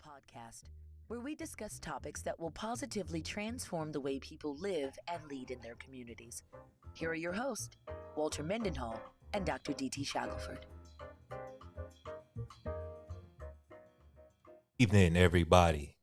podcast, where we discuss topics that will positively transform the way people live and lead in their communities. Here are your hosts, Walter Mendenhall and Dr. D.T. Shackelford. Evening, everybody.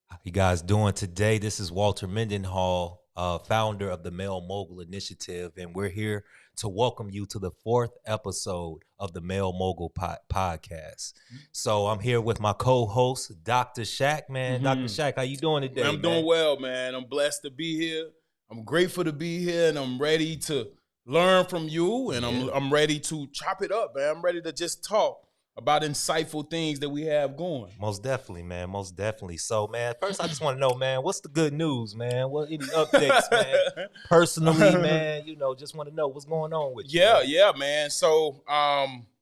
How you guys doing today? This is Walter Mendenhall, founder of the Male Mogul Initiative, and we're here to welcome you to the 4th episode of the Male Mogul podcast. So I'm here with my co-host, Dr. Shaq, man. Dr. Shaq, how you doing today, I'm doing well, man. I'm blessed to be here. I'm grateful to be here, and I'm ready to learn from you, and I'm ready to chop it up, man. I'm ready to just talk about insightful things that we have going. Most definitely, man. Most definitely. So, man, first I just want to know, man, what's the good news, man? What any updates, man? Personally, man, just want to know what's going on with you. Yeah, man. So,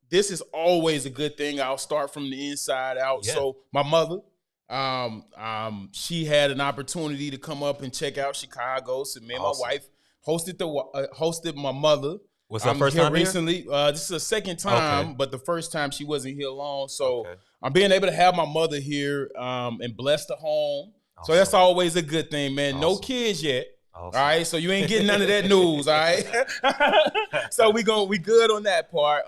this is always a good thing. I'll start from the inside out. Yeah. So, my mother, she had an opportunity to come up and check out Chicago. So, me and Awesome. my wife hosted my mother. Was her first time recently? This is the second time, Okay. but the first time she wasn't here long. So Okay. I'm being able to have my mother here and bless the home. Awesome. So that's always a good thing, man. No Awesome. kids yet. Awesome. All right, so you ain't getting none of that news, all right? So we good on that part.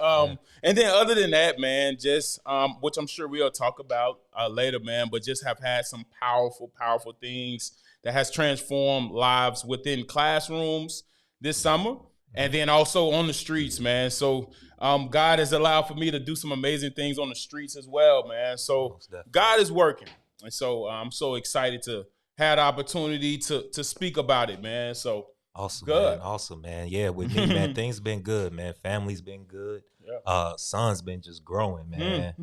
And then other than that, man, just which I'm sure we'll talk about later, man, but just have had some powerful things that has transformed lives within classrooms this summer. And then also on the streets, man. So God has allowed for me to do some amazing things on the streets as well, man. So Most definitely. God is working. And so I'm so excited to have the opportunity to speak about it, man. So Awesome, Good. man. Awesome, man. Yeah, with me, man, things been good, man. Family's been good. Yeah. Son's been just growing, man.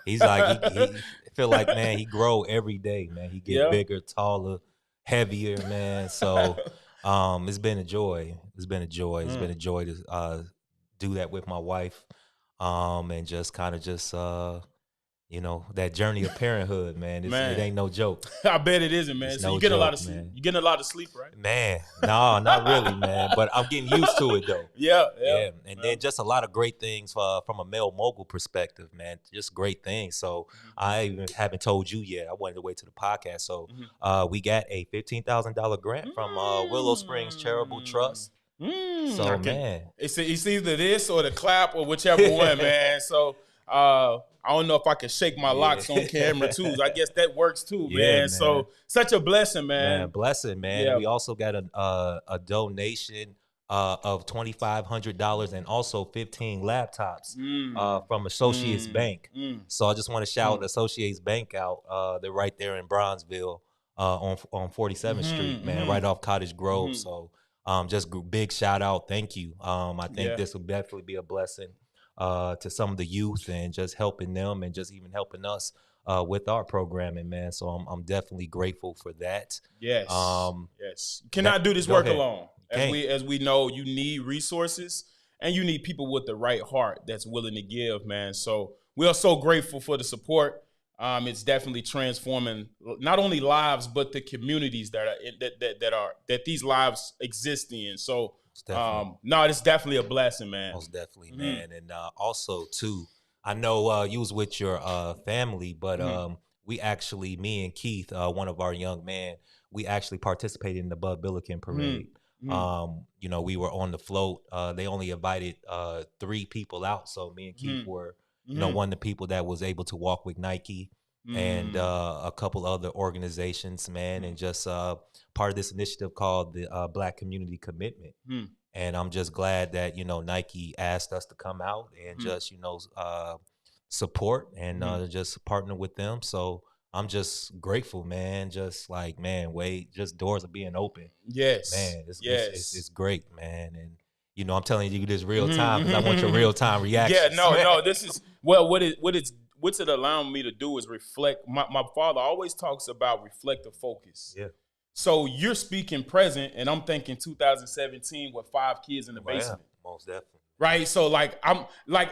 He's like, he feel like, man, he grow every day, man. He get Yeah. bigger, taller, heavier, man. So it's been a joy. It's been a joy. It's been a joy to do that with my wife, and just kind of that journey of parenthood, man. Man. It ain't no joke. I bet it isn't, man. It's So no you get a lot joke, of sleep. man. You getting a lot of sleep, right? Man, no, not really, man. But I'm getting used to it, though. Yeah. And then just a lot of great things from a male mogul perspective, man. Just great things. So I even haven't told you yet. I wanted to wait to the podcast. So we got a $15,000 grant from Willow Springs Charitable Trust. So Okay. man, It's either this or the clap or whichever one, man. So I don't know if I can shake my locks on camera too. I guess that works too, Yeah, man. man. So such a blessing, man. blessing, man. Yeah. We also got a donation of $2,500 and also 15 laptops from Associates Bank. So I just want to shout Associates Bank out. They're right there in Bronzeville on 47th Street, man, right off Cottage Grove. So just big shout out. Thank you. I think this will definitely be a blessing to some of the youth and just helping them and just even helping us with our programming, man. So I'm definitely grateful for that. Yes. Um, Yes. You cannot do this go work ahead. alone. As we know, you need resources and you need people with the right heart that's willing to give, man. So we are so grateful for the support. It's definitely transforming not only lives but the communities that these lives exist in. So definitely. no, it's definitely a blessing, man. Most definitely, man. And also, too, I know you was with your family, but we actually, me and Keith, one of our young men, we actually participated in the Bud Billiken Parade. We were on the float. They only invited 3 people out. So me and Keith were, one of the people that was able to walk with Nike and a couple other organizations, man, and just part of this initiative called the Black Community Commitment. And I'm just glad that, Nike asked us to come out and just, support and just partner with them. So I'm just grateful, man. Just like, man, just doors are being open. Yes. Man, it's great, man. And, I'm telling you this real time because I want your real time reaction. Yeah, no, this is, well, what's it allowing me to do is reflect. My father always talks about reflective focus. Yeah. So you're speaking present, and I'm thinking 2017 with 5 kids in the basement. Yeah, most definitely. Right? So I'm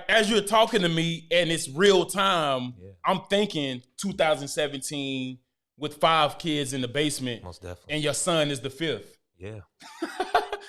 as you're talking to me and it's real time, I'm thinking 2017 with 5 kids in the basement. Most definitely. And your son is the 5th. Yeah.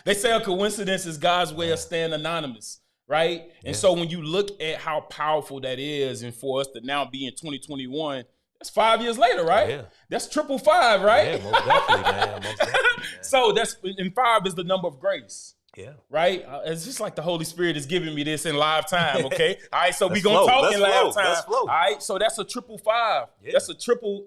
They say a coincidence is God's way of staying anonymous, right? And so when you look at how powerful that is, and for us to now be in 2021, That's 5 years later, right? Yeah. That's 555, right? Yeah, most definitely, man. Most definitely, man. So that's, and 5 is the number of grace. Yeah. Right? It's just like the Holy Spirit is giving me this in live time, okay? All right, so we Let's gonna flow. talk Let's in live flow. time. Let's flow. All right, so that's a 555. Yeah.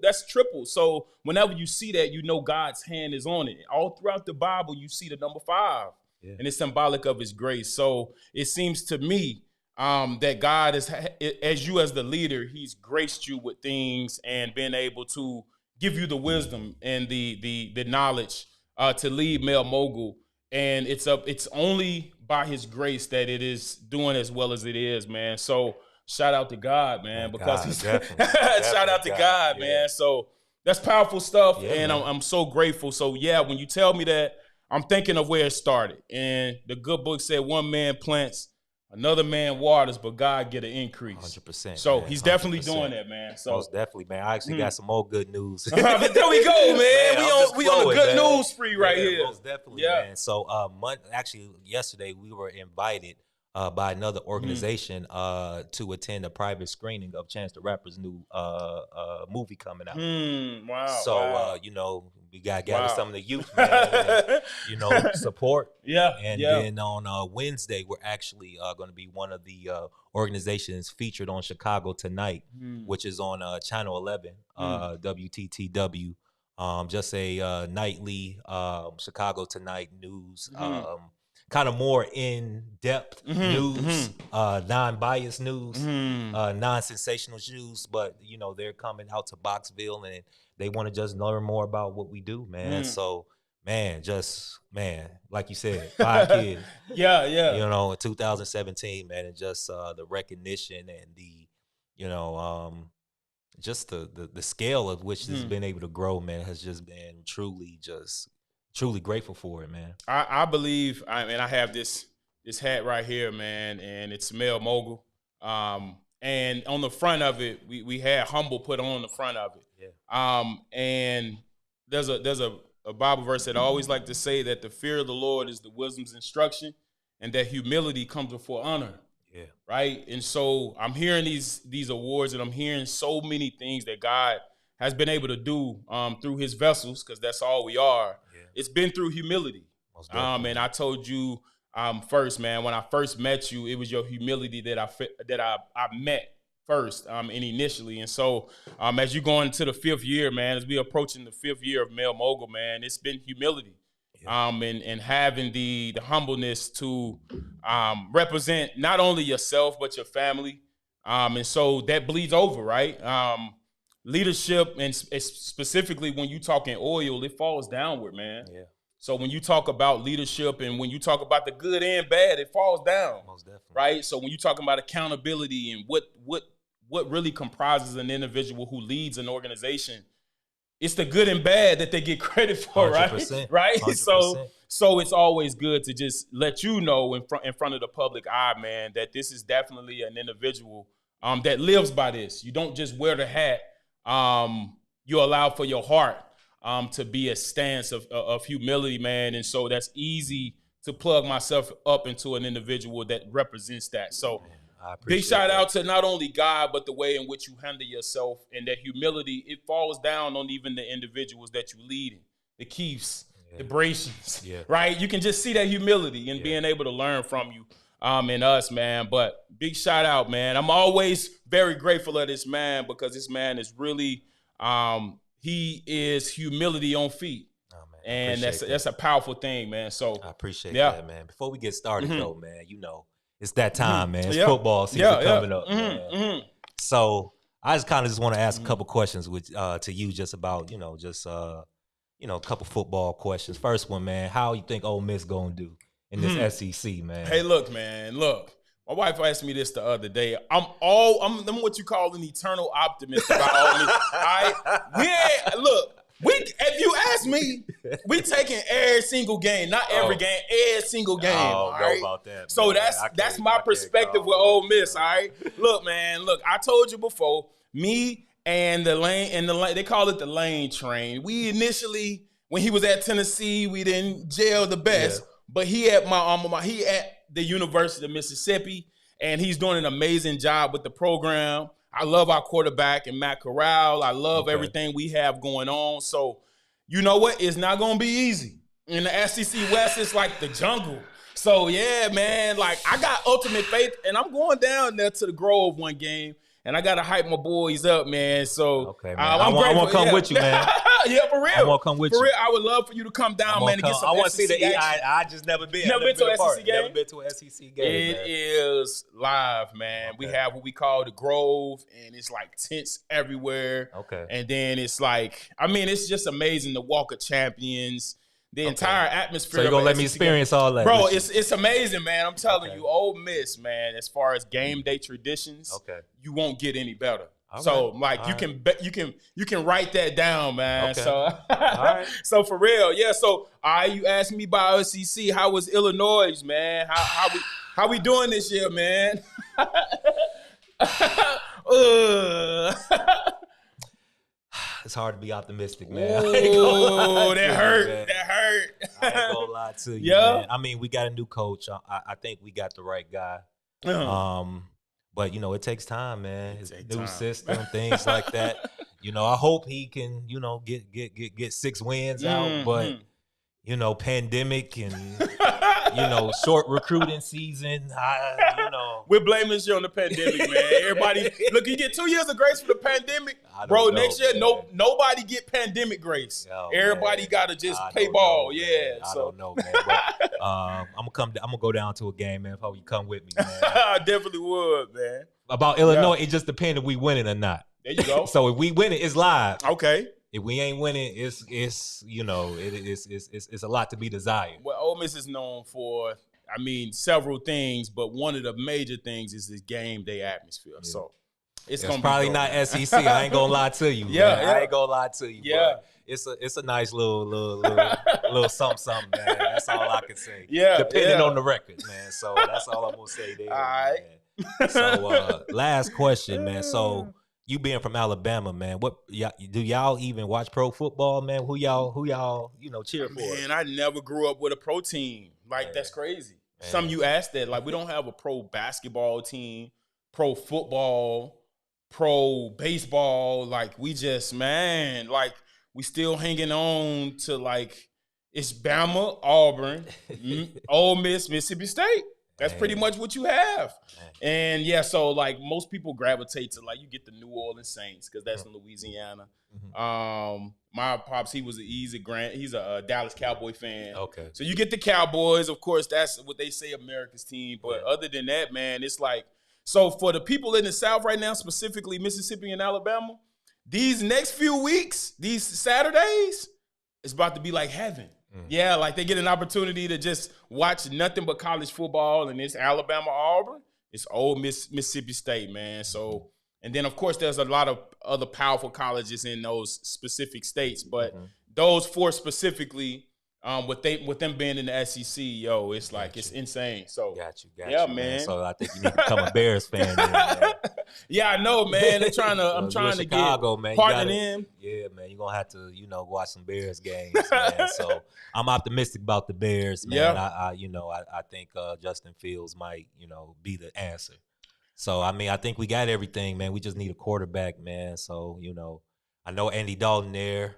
That's triple. So whenever you see that, you know God's hand is on it. All throughout the Bible, you see the number 5. Yeah. And it's symbolic of his grace. So it seems to me that God is, as you as the leader, he's graced you with things and been able to give you the wisdom and the knowledge to lead Male Mogul. And it's only by his grace that it is doing as well as it is, man. So shout out to God, man, because he's shout out to God, man. So that's powerful stuff, and I'm so grateful. So yeah, when you tell me that, I'm thinking of where it started. And the good book said, one man plants, another man waters, but God get an increase. 100%. So man, he's definitely 100%. doing that, man. So most definitely, man. I actually got some more good news. there we go, man. We on a good news spree right here. Most definitely, man. So actually yesterday we were invited by another organization to attend a private screening of Chance the Rapper's new movie coming out. Wow. So you know, we got to gather some of the youth, man, and, you know, support. And then on Wednesday, we're actually going to be one of the organizations featured on Chicago Tonight, which is on Channel 11, WTTW. Just a nightly Chicago Tonight news, kind of more in-depth news, non-biased news, non-sensational news. But, you know, they're coming out to Boxville and they want to just learn more about what we do, man. So, man, like you said, 5 kids. You know, in 2017, man, and just the recognition and the, you know, just the scale of which this has been able to grow, man, has just been truly grateful for it, man. I believe, I have this hat right here, man, and it's Male Mogul. And on the front of it, we had Humble put on the front of it. And there's a Bible verse that I always like to say, that the fear of the Lord is the wisdom's instruction, and that humility comes before honor. Right. And so I'm hearing these awards, and I'm hearing so many things that God has been able to do through his vessels, because that's all we are. It's been through humility. And I told you first, man, when I first met you, it was your humility that I met first and initially. And so as you go into the 5th year, man, as we approaching the 5th year of Male Mogul, man, it's been humility. And having the humbleness to represent not only yourself but your family, and so that bleeds over, right? Leadership, and specifically when you talk in oil, it falls downward, man. So when you talk about leadership and when you talk about the good and bad, it falls down. Most definitely. Right? So when you talk about accountability and what really comprises an individual who leads an organization, it's the good and bad that they get credit for, 100%, right? 100%. So it's always good to just let you know in front of the public eye, man, that this is definitely an individual that lives by this. You don't just wear the hat. You allow for your heart to be a stance of humility, man. And so that's easy to plug myself up into an individual that represents that. So big shout out to not only God, but the way in which you handle yourself, and that humility, it falls down on even the individuals that you lead, the Keiths, the Bracians, right? You can just see that humility and being able to learn from you and us, man. But big shout out, man. I'm always very grateful of this man, because this man is really, he is humility on feet. And that's a powerful thing, man. So I appreciate that, man. Before we get started, though, man, you know, it's that time, man. It's football season coming up, man. So I just kind of want to ask a couple questions to you, just about, you know, a couple football questions. First one, man, how you think Ole Miss gonna do in this SEC, man? Hey, look, man, look. My wife asked me this the other day. I'm what you call an eternal optimist about Ole Miss. If you ask me, we taking every single game, not every game, every single game. All right? Know about that. So that's my perspective with Ole Miss. All right, look, man, look. I told you before, me and the lane, they call it the lane train. We initially, when he was at Tennessee, we didn't gel the best, but he at he at the University of Mississippi, and he's doing an amazing job with the program. I love our quarterback and Matt Corral. I love Okay. everything we have going on. So, you know what? It's not going to be easy. In the SEC West, it's like the jungle. So, yeah, man, like I got ultimate faith, and I'm going down there to the Grove one game, and I got to hype my boys up, man. So, Okay, man. I'm I want grateful. to come with you, man. Yeah, for real. I want to come with For you. real, I would love for you to come down, man, and get some I want to see SEC the action. I just never been. Never been to a an part. SEC game? Never been to an SEC game. It man. is live, man. We Okay. have what we call the Grove, and it's like tents everywhere. Okay. And then it's like, I mean, it's just amazing. The Walk of Champions, the entire atmosphere. So you're of gonna an let me SEC experience all that, bro? this It's amazing, man. I'm telling Okay. you, Ole Miss, man. As far as game day traditions, Okay. you won't get any better. All So right. like All you right. you can write that down, man. Okay. So right. so for real, yeah. So you asked me about SEC. How was Illinois, man? How we doing this year, man? It's hard to be optimistic, man. Oh, that you, hurt. man. That hurt. I ain't gonna lie to you, Yeah. man. I mean, we got a new coach. I think we got the right guy. But you know, it takes time, man. His takes new time. system, things like that. You know, I hope he can, you know, get 6 wins out. But you know, pandemic and you know, short recruiting season. You know, We're blaming this year on the pandemic, man. Everybody, look, you get 2 years of grace for the pandemic, I don't bro. know, Next year, man. nobody get pandemic grace. Yo, Everybody man. got to just I play don't ball. know, Yeah, man. I so don't know, man. But, I'm gonna go down to a game, man. If you come with me, man. I definitely would, man. About Illinois, it just depends if we win it or not. There you go. So if we win it, it's live. Okay. If we ain't winning, it's you know, it's a lot to be desired. Well, Ole Miss is known for, I mean, several things, but one of the major things is this game day atmosphere. Yeah. So it's It's gonna probably be not dope. SEC. I ain't gonna lie to you. Yeah, man. yeah. I ain't gonna lie to you. Yeah. But it's a nice little something, man. That's all I can say. Yeah, Depending yeah. on the record, man. So that's all I'm gonna say there. All right. Man. So last question, man. So you being from Alabama, man, do y'all even watch pro football, man? Who y'all you know cheer for? Man, I never grew up with a pro team. Like, that's crazy. Man. Some you asked that. Like, we don't have a pro basketball team, pro football, pro baseball. Like, we just, man, like, we still hanging on to, like, it's Bama, Auburn, Ole Miss, Mississippi State. That's pretty much what you have. And yeah, so like most people gravitate to, like, you get the New Orleans Saints because that's in Louisiana. My pops, he's a Dallas Cowboy fan. Okay. So you get the Cowboys, of course, that's what they say America's team. But other than that, man, it's like, so for the people in the South right now, specifically Mississippi and Alabama, these next few weeks, these Saturdays, it's about to be like heaven. Yeah, like they get an opportunity to just watch nothing but college football, and it's Alabama, Auburn, it's Ole Miss, Mississippi State, man. So, and then of course there's a lot of other powerful colleges in those specific states, but those 4 specifically, with them being in the SEC, yo, it's like it's insane. So Got you, yeah, man. man. So I think you need to become a Bears fan. Then, man. Yeah, I know, man. I'm trying to Chicago, get man. partnered in. Yeah, man. You're gonna have to, you know, watch some Bears games, man. So I'm optimistic about the Bears, man. Yeah. I think Justin Fields might, you know, be the answer. So I mean, I think we got everything, man. We just need a quarterback, man. So, you know, I know Andy Dalton there,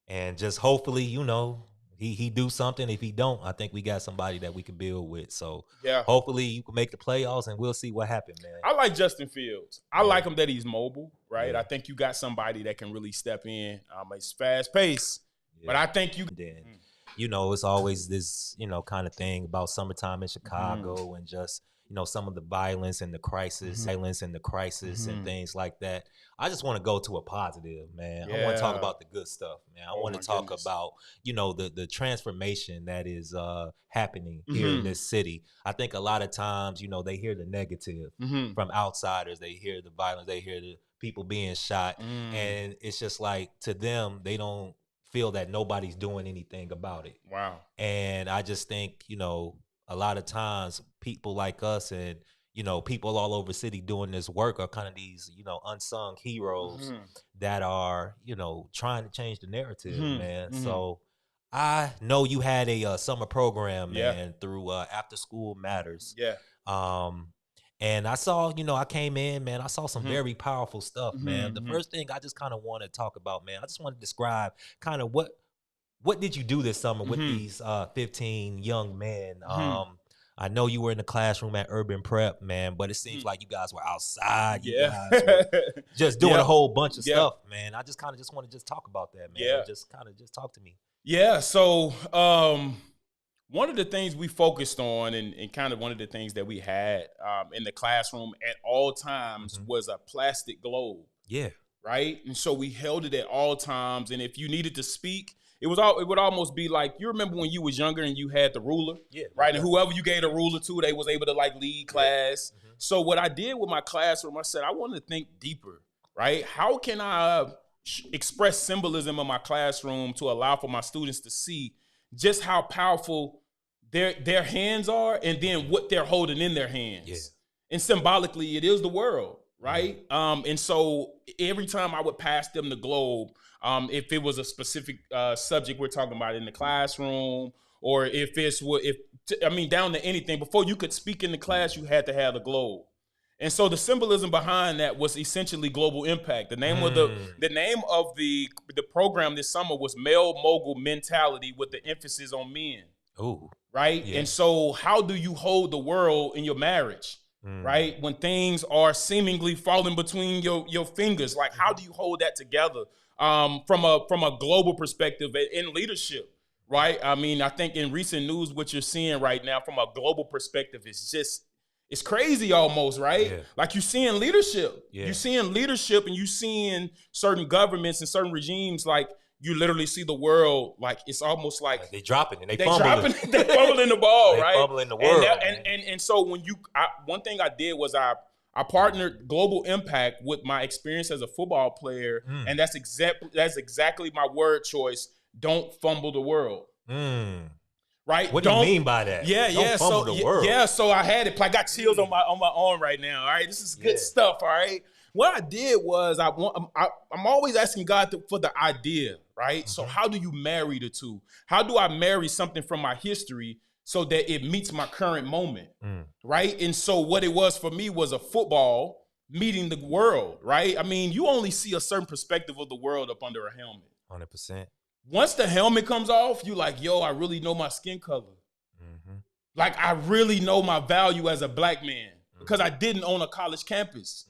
and just hopefully, you know, he do something. If he don't, I think we got somebody that we can build with. So Yeah. hopefully you can make the playoffs, and we'll see what happens, man. I like Justin Fields. I like him that he's mobile, right? Yeah. I think you got somebody that can really step in. It's fast paced, but I think you. Then, you know, it's always this, you know, kind of thing about summertime in Chicago and just, you know, some of the violence and the crisis, and things like that. I just want to go to a positive, man. I want to talk Yeah. about the good stuff, man. I want my to talk goodness. about, you know, the transformation that is happening here in this city. I think a lot of times, you know, they hear the negative from outsiders. They hear the violence. They hear the people being shot. And it's just like, to them, they don't feel that nobody's doing anything about it. Wow. And I just think, you know, a lot of times people like us and, you know, people all over the city doing this work are kind of these, you know, unsung heroes that are, you know, trying to change the narrative, man. So I know you had a summer program, man, through After School Matters. Yeah. And I saw, I came in, man, I saw some very powerful stuff, man. The first thing I just kind of want to talk about, man, I just want to describe kind of what did you do this summer with these 15 young men? I know you were in the classroom at Urban Prep, man, but it seems like you guys were outside. You guys were just doing a whole bunch of stuff, man. I just kind of just want to just talk about that, man. Yeah. Just kind of just talk to me. Yeah. So one of the things we focused on and kind of one of the things that we had in the classroom at all times was a plastic globe. Yeah. Right. And so we held it at all times. And if you needed to speak, it would almost be like, you remember when you was younger and you had the ruler, right? And whoever you gave the ruler to, they was able to like lead class. So what I did with my classroom, I said, I want to think deeper, right? How can I express symbolism in my classroom to allow for my students to see just how powerful their hands are and then what they're holding in their hands. Yeah. And symbolically, it is the world, right? And so every time I would pass them the globe, if it was a specific subject we're talking about in the classroom, or down to anything, before you could speak in the class, you had to have the globe. And so the symbolism behind that was essentially global impact. The name of the program this summer was Male Mogul Mentality, with the emphasis on men. Oh, right. Yeah. And so how do you hold the world in your marriage? Right? When things are seemingly falling between your fingers, like how do you hold that together? From a global perspective in leadership, right? I mean, I think in recent news, what you're seeing right now from a global perspective is it's crazy almost, right? Yeah. Like you're seeing leadership. Yeah. You're seeing leadership and you're seeing certain governments and certain regimes, like you literally see the world, like it's almost like they dropping and they fumbling. They fumbling the ball, right? Fumbling the world. And so when one thing I did was I partnered global impact with my experience as a football player, and that's exactly my word choice. Don't fumble the world. Right? What do you mean by that? Don't fumble the world. Yeah, so I had it. I got chills on my arm right now. All right, this is good stuff. All right. What I did was I'm always asking God for the idea, right? So how do you marry the two? How do I marry something from my history so that it meets my current moment, right? And so what it was for me was a football meeting the world, right? I mean, you only see a certain perspective of the world up under a helmet. 100%. Once the helmet comes off, you like, yo, I really know my skin color. Like, I really know my value as a black man because I didn't own a college campus.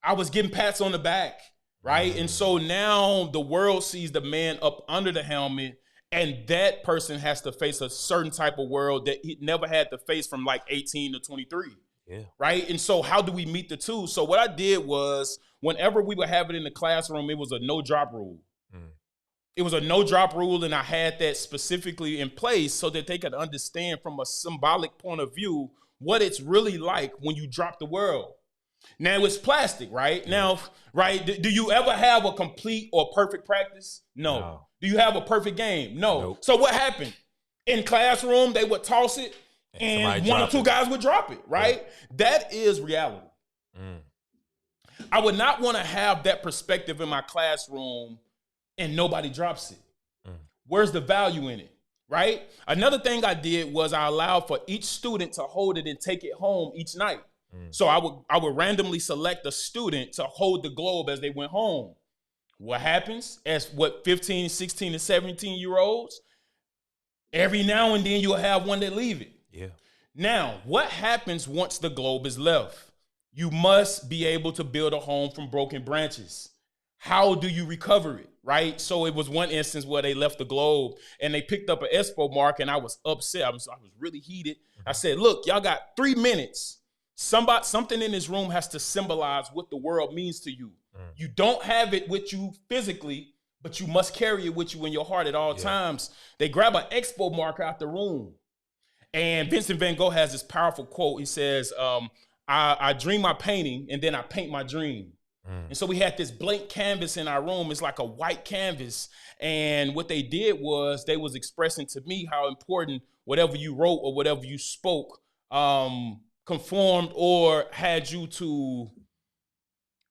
I was getting pats on the back, right? And so now the world sees the man up under the helmet, and that person has to face a certain type of world that he never had to face from like 18 to 23. Yeah. Right. And so how do we meet the two? So what I did was whenever we would have it in the classroom, it was a no drop rule. It was a no drop rule. And I had that specifically in place so that they could understand from a symbolic point of view what it's really like when you drop the world. Now it's plastic, right? Now, right. Do you ever have a complete or perfect practice? No. Do you have a perfect game? No. Nope. So what happened? In classroom, they would toss it and one or two guys would drop it, right? Yeah. That is reality. I would not want to have that perspective in my classroom and nobody drops it. Where's the value in it, right? Another thing I did was I allowed for each student to hold it and take it home each night. So I would randomly select a student to hold the globe as they went home. What happens as 15, 16, and 17-year-olds? Every now and then you'll have one that leave it. Yeah. Now, what happens once the globe is left? You must be able to build a home from broken branches. How do you recover it, right? So it was one instance where they left the globe and they picked up an expo mark and I was upset. I was really heated. I said, look, y'all got 3 minutes. Something in this room has to symbolize what the world means to you. You don't have it with you physically, but you must carry it with you in your heart at all times. They grab an expo marker out the room. And Vincent van Gogh has this powerful quote. He says, I dream my painting and then I paint my dream. And so we had this blank canvas in our room. It's like a white canvas. And what they did was they was expressing to me how important whatever you wrote or whatever you spoke conformed or had you to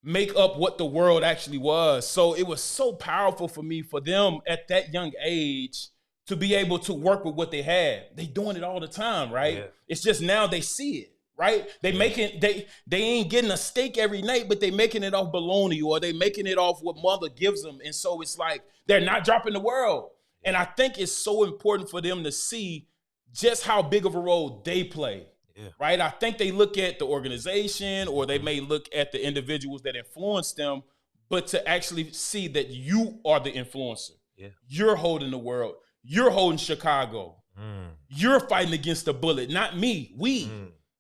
make up what the world actually was. So it was so powerful for me, for them at that young age to be able to work with what they had. They doing it all the time, right? Yeah. It's just now they see it. right? They ain't getting a steak every night, but they making it off bologna, or they making it off what mother gives them. And so it's like they're not dropping the world. And I think it's so important for them to see just how big of a role they play. Yeah. Right? I think they look at the organization, or they may look at the individuals that influence them, but to actually see that you are the influencer. Yeah. You're holding the world. You're holding Chicago. You're fighting against the bullet, not me, we.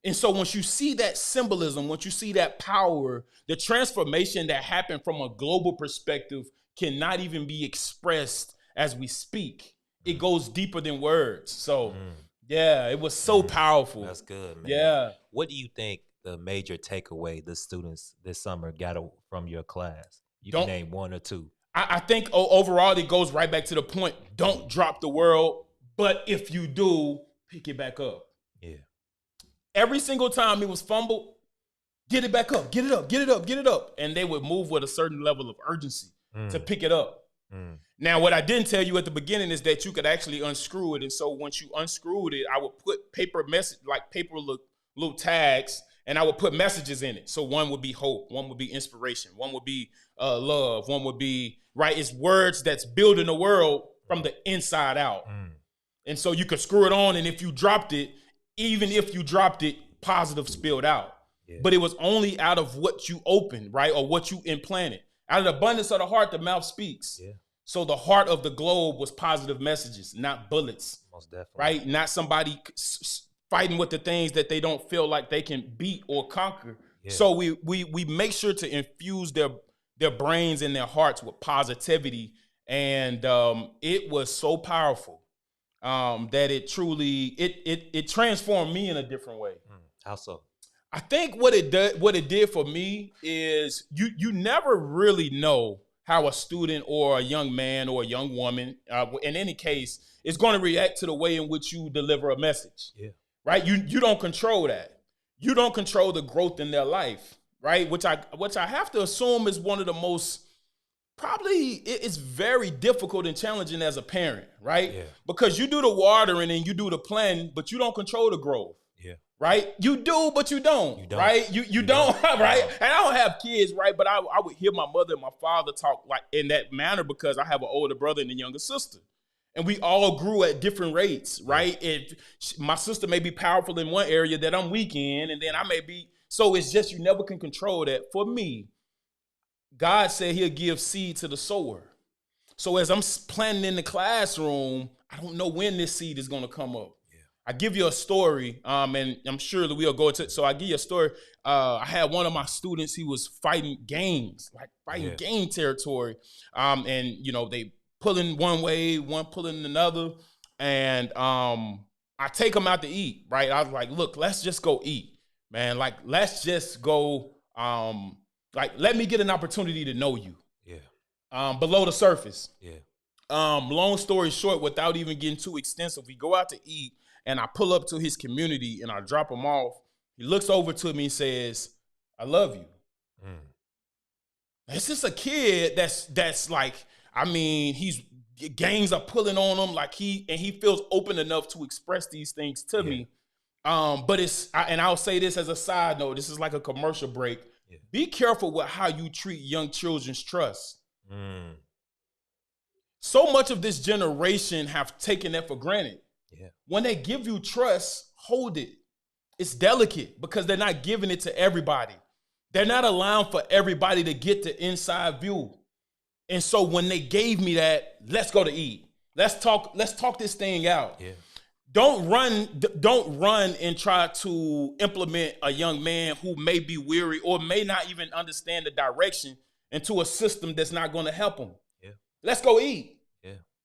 And so once you see that symbolism, once you see that power, the transformation that happened from a global perspective cannot even be expressed as we speak. It goes deeper than words. So yeah, it was so powerful. That's good, man. Yeah. What do you think the major takeaway the students this summer got from your class? You can name one or two. I think overall it goes right back to the point. Don't drop the world, but if you do, pick it back up. Yeah. Every single time it was fumbled, get it back up, get it up, get it up, get it up. And they would move with a certain level of urgency to pick it up. Now, what I didn't tell you at the beginning is that you could actually unscrew it. And so once you unscrewed it, I would put paper little tags, and I would put messages in it. So one would be hope, one would be inspiration, one would be love, one would be, right? It's words that's building the world from the inside out. And so you could screw it on, and if you dropped it, even if you dropped it, positive spilled out. Yeah. But it was only out of what you opened, right? Or what you implanted. Out of the abundance of the heart, the mouth speaks. Yeah. So the heart of the globe was positive messages, not bullets. Most definitely. Right? Not somebody fighting with the things that they don't feel like they can beat or conquer. Yeah. So we make sure to infuse their brains and their hearts with positivity. And it was so powerful that it truly, it transformed me in a different way. How so? I think what it did for me is you never really know how a student or a young man or a young woman, in any case, is going to react to the way in which you deliver a message. Yeah. Right? You don't control that. You don't control the growth in their life, right? Which I have to assume is one of the most, probably it's very difficult and challenging as a parent, right? Yeah. Because you do the watering and you do the planting, but you don't control the growth. Yeah. Right? You do, but you don't. Right? You don't, right? And I don't have kids, right? But I would hear my mother and my father talk like in that manner because I have an older brother and a younger sister. And we all grew at different rates, right? My sister may be powerful in one area that I'm weak in, and then I may be. So it's just you never can control that. For me, God said he'll give seed to the sower. So as I'm planting in the classroom, I don't know when this seed is going to come up. I give you a story, and I'm sure that we'll go to. So I give you a story. I had one of my students. He was fighting gangs, gang territory, and they pulling one way, one pulling another, and I take him out to eat. Right, I was like, look, let's just go eat, man. Like, let's just go. Let me get an opportunity to know you. Yeah. Below the surface. Yeah. Long story short, without even getting too extensive, we go out to eat. And I pull up to his community and I drop him off. He looks over to me and says, I love you. It's just a kid that's like, I mean, gangs are pulling on him like he feels open enough to express these things to me. But and I'll say this as a side note, this is like a commercial break. Yeah. Be careful with how you treat young children's trust. So much of this generation have taken that for granted. Yeah. When they give you trust, hold it. It's delicate because they're not giving it to everybody. They're not allowing for everybody to get the inside view. And so when they gave me that, let's go to eat. Let's talk this thing out. Yeah. Don't run and try to implement a young man who may be weary or may not even understand the direction into a system that's not going to help him. Yeah. Let's go eat.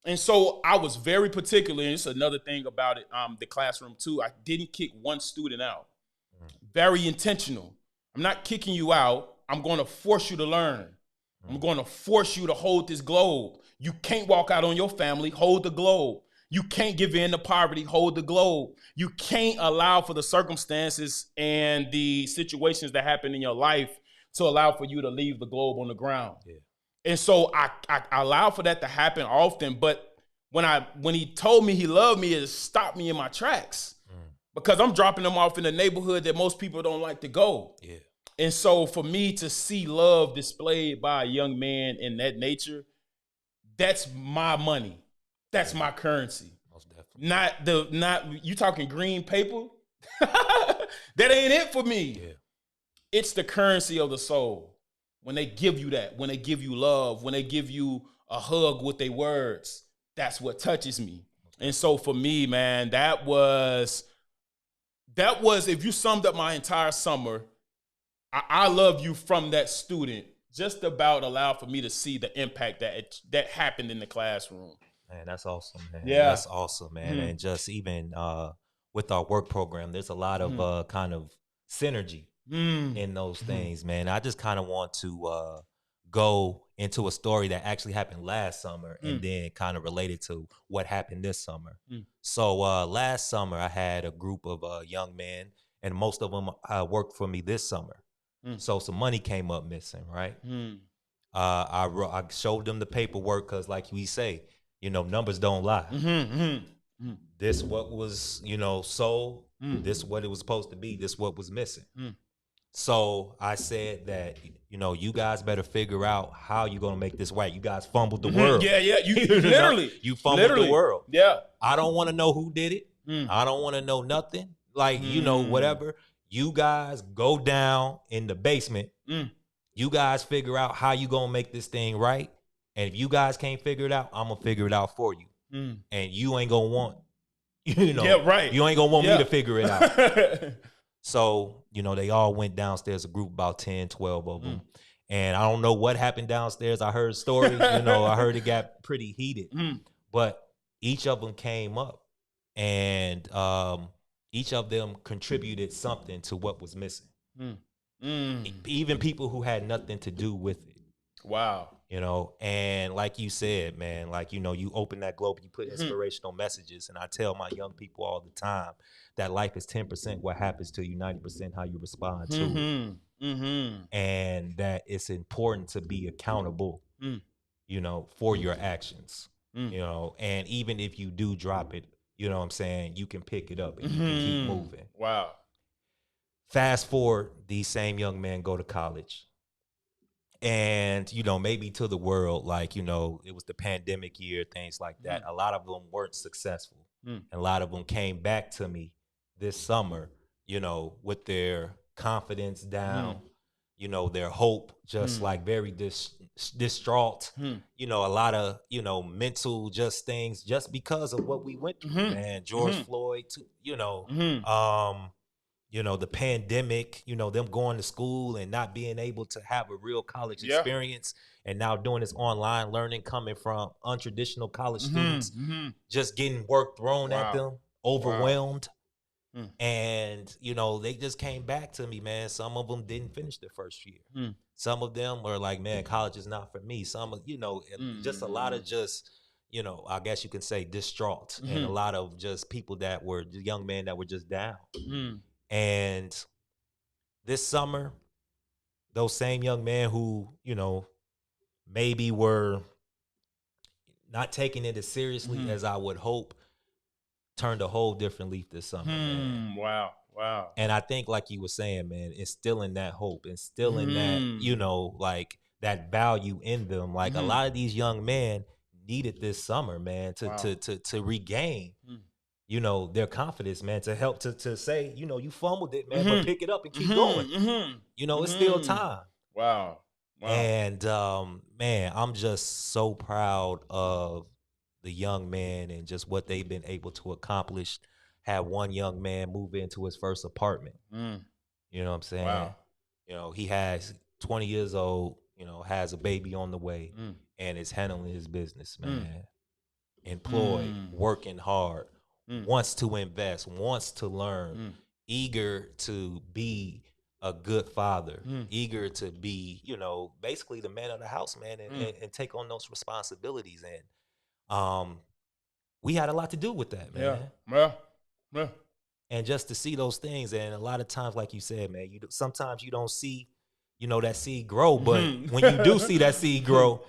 And so I was very particular, and it's another thing about it, the classroom too. I didn't kick one student out. Very intentional. I'm not kicking you out. I'm going to force you to learn. I'm going to force you to hold this globe. You can't walk out on your family. Hold the globe. You can't give in to poverty. Hold the globe. You can't allow for the circumstances and the situations that happen in your life to allow for you to leave the globe on the ground. Yeah. And so I allow for that to happen often, but when he told me he loved me, it stopped me in my tracks. because I'm dropping them off in a neighborhood that most people don't like to go. Yeah. And so for me to see love displayed by a young man in that nature, that's my money. That's my currency. Most definitely. Not you talking green paper? That ain't it for me. Yeah. It's the currency of the soul. When they give you that, when they give you love, when they give you a hug with their words, that's what touches me. And so for me, man, that was if you summed up my entire summer, I love you from that student just about allowed for me to see the impact that happened in the classroom. Man, that's awesome, man. Yeah. That's awesome, man. And just even with our work program, there's a lot of kind of synergy in those things, man. I just kind of want to go into a story that actually happened last summer and then kind of related to what happened this summer. So last summer, I had a group of young men, and most of them worked for me this summer. So some money came up missing, right? I showed them the paperwork because, like we say, numbers don't lie. This what was, sold. This what it was supposed to be. This what was missing. So I said that, you guys better figure out how you're going to make this right. You guys fumbled the world. Yeah. You literally. You fumbled the world. Yeah. I don't want to know who did it. I don't want to know nothing. Like, whatever. You guys go down in the basement. You guys figure out how you going to make this thing right. And if you guys can't figure it out, I'm going to figure it out for you. And you ain't going to want, yeah, right. You ain't going to want me to figure it out. So, they all went downstairs, a group about 10, 12 of them. And I don't know what happened downstairs. I heard stories, I heard it got pretty heated. But each of them came up and each of them contributed something to what was missing. Even people who had nothing to do with it. Wow. And like you said, man, like, you open that globe, you put inspirational messages. And I tell my young people all the time that life is 10% what happens to you, 90% how you respond to it. And that it's important to be accountable, for your actions, and even if you do drop it, you know what I'm saying, you can pick it up and you can keep moving. Wow. Fast forward, these same young men go to college. And, maybe to the world, like, it was the pandemic year, things like that. A lot of them weren't successful. And a lot of them came back to me this summer, with their confidence down, their hope just like very distraught, a lot of, mental just things just because of what we went through, man. George Floyd, the pandemic, them going to school and not being able to have a real college experience and now doing this online learning coming from untraditional college students, just getting work thrown at them, overwhelmed. And, they just came back to me, man. Some of them didn't finish their first year. Some of them were like, man, college is not for me. Some of, just a lot of just, I guess you can say distraught and a lot of just people that were young men that were just down. And this summer, those same young men who, maybe were not taking it as seriously as I would hope, turned a whole different leaf this summer, man. Wow. And I think, like you were saying, man, instilling that hope, instilling that, like that value in them. Like a lot of these young men needed this summer, man, to regain their confidence, man, to help to say, you fumbled it, man, but pick it up and keep going. It's still time. Wow. And man, I'm just so proud of the young men and just what they've been able to accomplish. Had one young man move into his first apartment. You know what I'm saying? Wow. He has 20 years old, has a baby on the way and is handling his business, man. Employed, working hard, wants to invest, wants to learn, eager to be a good father, eager to be, basically the man of the house, man, and take on those responsibilities. And we had a lot to do with that, man. Yeah. And just to see those things, and a lot of times, like you said, man, sometimes you don't see, that seed grow, but when you do see that seed grow,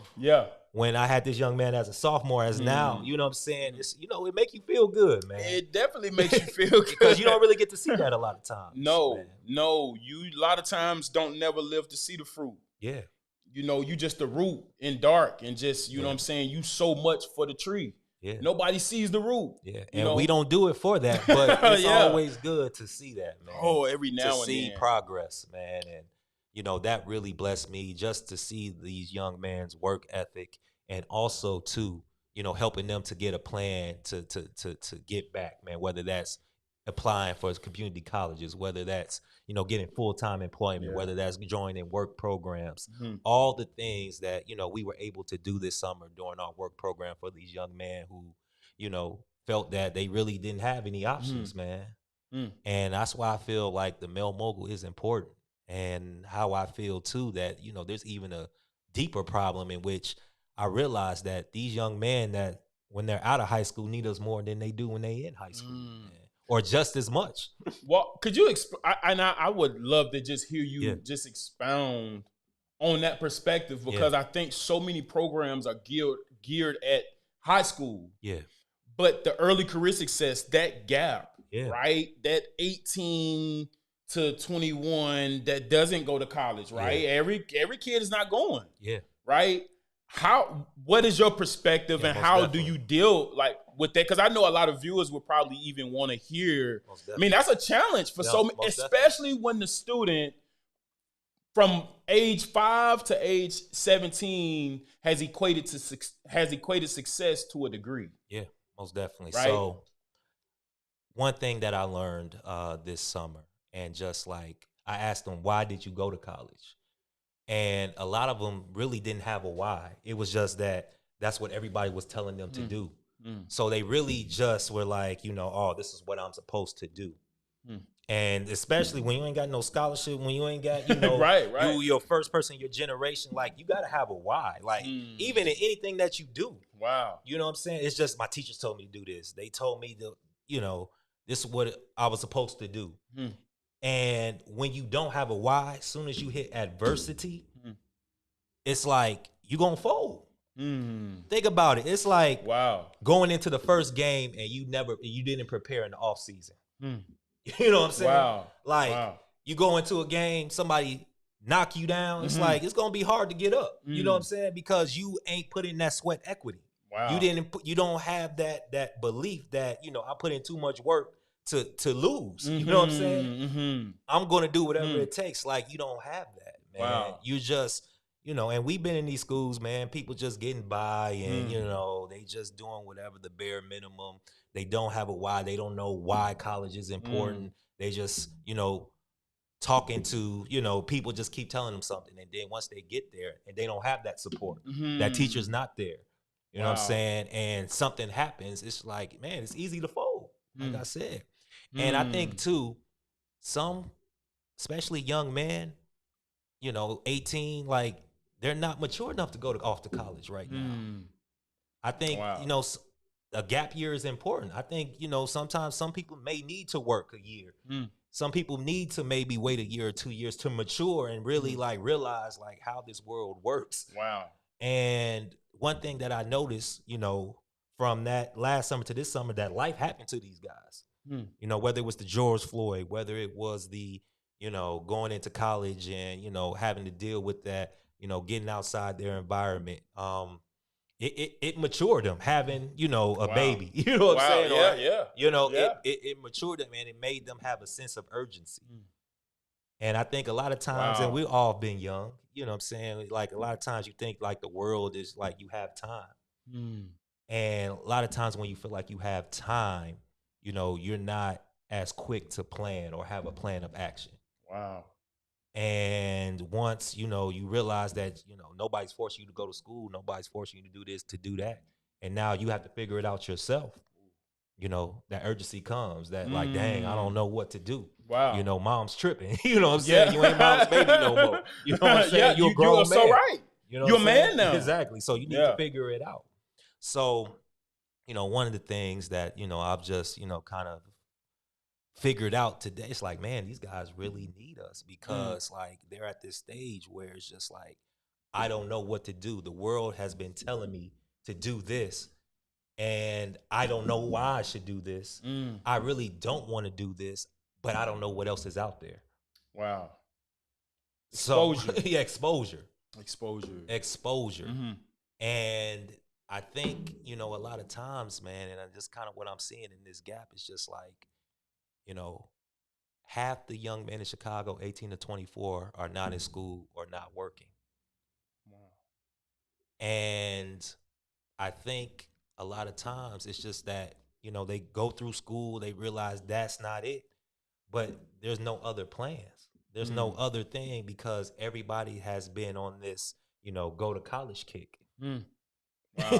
when I had this young man as a sophomore, as now, you know what I'm saying? It's, you know, it make you feel good, man. It definitely makes you feel good. Because you don't really get to see that a lot of times. No, you a lot of times don't never live to see the fruit. Yeah. You know, you just the root in dark and just, you know what I'm saying, you so much for the tree. Yeah. Nobody sees the root. Yeah. And we don't do it for that, but it's always good to see that, man. Oh, every now and then. To see progress, man. And, you know, that really blessed me just to see these young men's work ethic and also to, you know, helping them to get a plan to get back, man, whether that's applying for community colleges, whether that's, you know, getting full-time employment, whether that's joining work programs, all the things that, you know, we were able to do this summer during our work program for these young men who, you know, felt that they really didn't have any options, man. And that's why I feel like the male mogul is important, and how I feel too that, you know, there's even a deeper problem in which I realize that these young men that when they're out of high school need us more than they do when they in high school, man. Or just as much. Well, could you I would love to just hear you just expound on that perspective, because I think so many programs are geared at high school. Yeah. But the early career success, that gap, right? That 18 to 21 that doesn't go to college, right? Every kid is not going. Yeah. Right? What is your perspective, and how do you deal with that? Because I know a lot of viewers would probably even want to hear. I mean, that's a challenge for so many, especially when the student from age 5 to age 17 has equated success to a degree. Yeah, most definitely. Right? So one thing that I learned this summer, and just like I asked them, why did you go to college? And a lot of them really didn't have a why. It was just that that's what everybody was telling them to do. So they really just were like, you know, oh, this is what I'm supposed to do. And especially when you ain't got no scholarship, when you ain't got, you know, you're first person in your generation, like, you got to have a why. Like, even in anything that you do. Wow. You know what I'm saying? It's just my teachers told me to do this. They told me to, you know, this is what I was supposed to do. And when you don't have a why, as soon as you hit adversity, it's like you're going to fold. Think about it. It's like going into the first game and you didn't prepare in the off season. You know what I'm saying? Like you go into a game, somebody knock you down. It's like, it's going to be hard to get up. You know what I'm saying? Because you ain't put in that sweat equity. You don't have that belief that, you know, I put in too much work to lose. You know what I'm saying? I'm going to do whatever it takes. Like, you don't have that, man. You just, you know, and we've been in these schools, man, people just getting by and, you know, they just doing whatever, the bare minimum. They don't have a why. They don't know why college is important. They just, you know, talking to, you know, people just keep telling them something. And then once they get there and they don't have that support, that teacher's not there. You know what I'm saying? And something happens. It's like, man, it's easy to fold, like I said. And I think, too, some, especially young men, you know, 18, like, they're not mature enough to go off to college right now. I think, you know, a gap year is important. I think, you know, sometimes some people may need to work a year. Some people need to maybe wait a year or 2 years to mature and really, like, realize, like, how this world works. And one thing that I noticed, you know, from that last summer to this summer, that life happened to these guys. You know, whether it was the George Floyd, whether it was the, you know, going into college and, you know, having to deal with that, you know, getting outside their environment. It matured them, having, you know, a baby. You know what I'm saying? You know, it matured them, and it made them have a sense of urgency. And I think a lot of times, and we've all been young, you know what I'm saying? Like, a lot of times you think like the world is like you have time. And a lot of times when you feel like you have time, you know, you're not as quick to plan or have a plan of action. And once, you know, you realize that, you know, nobody's forcing you to go to school, nobody's forcing you to do this, to do that. And now you have to figure it out yourself. You know, that urgency comes, that like, dang, I don't know what to do. You know, mom's tripping. You know what I'm saying? You ain't mom's baby no more. You know what I'm saying? You're a grown man. So right. You know you're a man now. Exactly. So you need to figure it out. So, you know, one of the things that, you know, I've just, you know, kind of figured out today, it's like, man, these guys really need us, because like they're at this stage where it's just like, I don't know what to do. The world has been telling me to do this, and I don't know why I should do this. I really don't want to do this, but I don't know what else is out there. Wow. Exposure. Exposure. Yeah, exposure. Exposure. And I think, a lot of times, man, and just kind of what I'm seeing in this gap is just like, half the young men in Chicago, 18 to 24, are not in school or not working. Wow. And I think a lot of times it's just that, they go through school, they realize that's not it, but there's no other plans. There's no other thing because everybody has been on this, go to college kick. Wow.